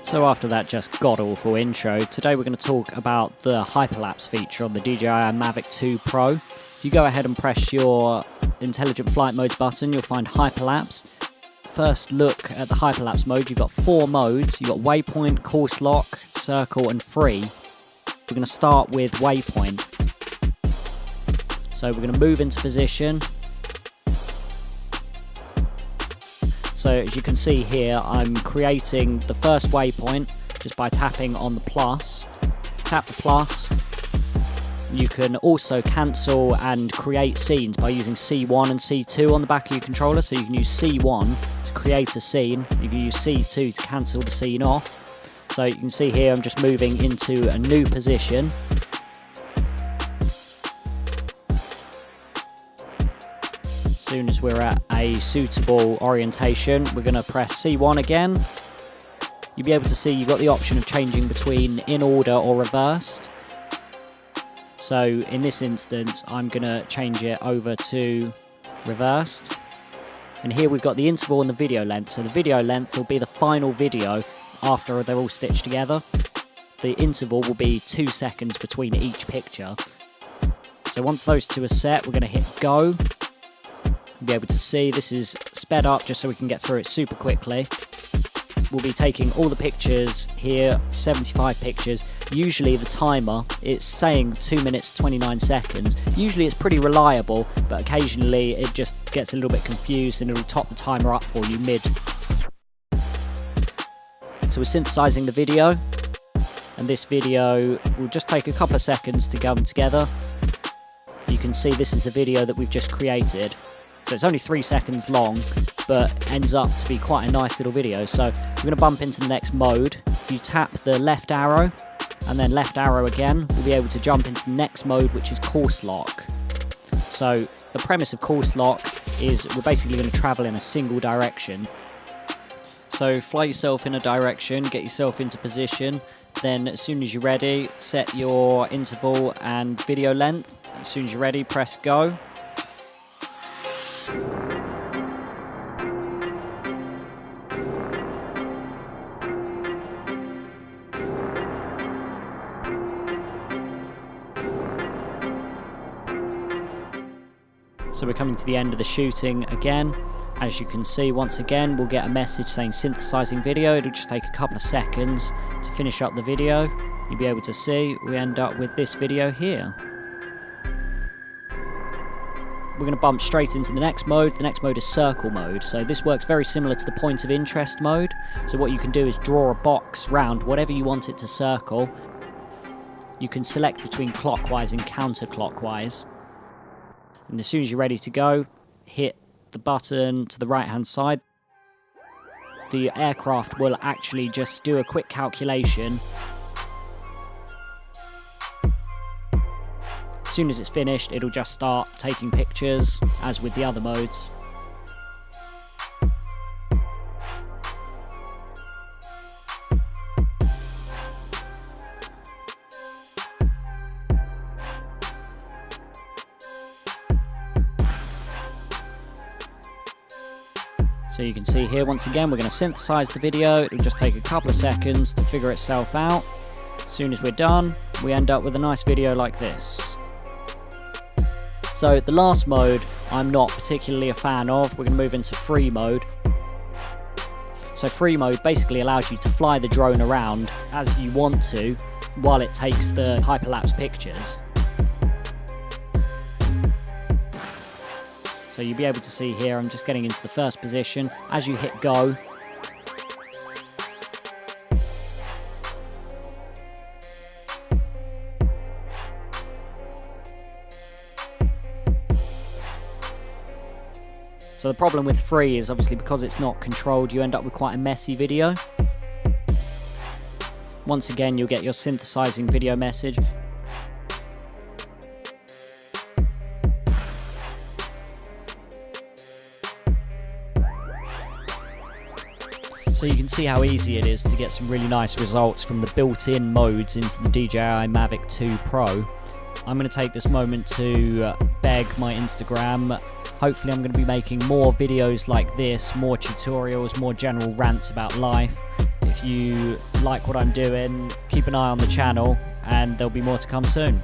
So after that just god-awful intro, today we're going to talk about the Hyperlapse feature on the DJI Mavic 2 Pro. If you go ahead and press your Intelligent Flight Modes button, you'll find Hyperlapse. First look at the Hyperlapse mode, you've got 4 modes. You've got Waypoint, Course Lock, Circle and Free. We're going to start with Waypoint. So we're going to move into position. So as you can see here, I'm creating the first waypoint just by tapping on the plus. Tap the plus. You can also cancel and create scenes by using C1 and C2 on the back of your controller. So you can use C1 to create a scene. You can use C2 to cancel the scene off. So you can see here I'm just moving into a new position. As soon as we're at a suitable orientation, we're going to press C1 again. You'll be able to see you've got the option of changing between in order or reversed. So in this instance, I'm going to change it over to reversed. And here we've got the interval and the video length. So the video length will be the final video after they're all stitched together. The interval will be 2 seconds between each picture. So once those two are set, we're going to hit go. You'll be able to see this is sped up just so we can get through it super quickly. We'll be taking all the pictures here, 75 pictures. Usually the timer, it's saying 2 minutes 29 seconds. Usually it's pretty reliable, but occasionally it just gets a little bit confused and it'll top the timer up for you mid. So we're synthesizing the video, and this video will just take a couple of seconds to come together. You can see this is the video that we've just created. So it's only 3 seconds long, but ends up to be quite a nice little video. So we're going to bump into the next mode. If you tap the left arrow, and then left arrow again, we'll be able to jump into the next mode, which is Course Lock. So the premise of Course Lock is we're basically going to travel in a single direction. So fly yourself in a direction, get yourself into position, then as soon as you're ready, set your interval and video length. As soon as you're ready, press go. So we're coming to the end of the shooting again. As you can see, once again, we'll get a message saying synthesizing video. It'll just take a couple of seconds to finish up the video. You'll be able to see we end up with this video here. We're going to bump straight into the next mode. The next mode is circle mode. So this works very similar to the point of interest mode. So what you can do is draw a box round whatever you want it to circle. You can select between clockwise and counterclockwise. And as soon as you're ready to go, hit the button to the right hand side. The aircraft will actually just do a quick calculation. As soon as it's finished, it'll just start taking pictures, as with the other modes. So you can see here, once again, we're going to synthesize the video. It'll just take a couple of seconds to figure itself out. As soon as we're done, we end up with a nice video like this. So the last mode, I'm not particularly a fan of. We're going to move into free mode. So free mode basically allows you to fly the drone around as you want to while it takes the hyperlapse pictures. So you'll be able to see here, I'm just getting into the first position. As you hit go, so the problem with free is obviously because it's not controlled, you end up with quite a messy video. Once again, you'll get your synthesizing video message. So you can see how easy it is to get some really nice results from the built-in modes into the DJI Mavic 2 Pro. I'm going to take this moment to beg my Instagram. Hopefully I'm going to be making more videos like this, more tutorials, more general rants about life. If If you like what I'm doing, keep an eye on the channel, and there'll be more to come soon.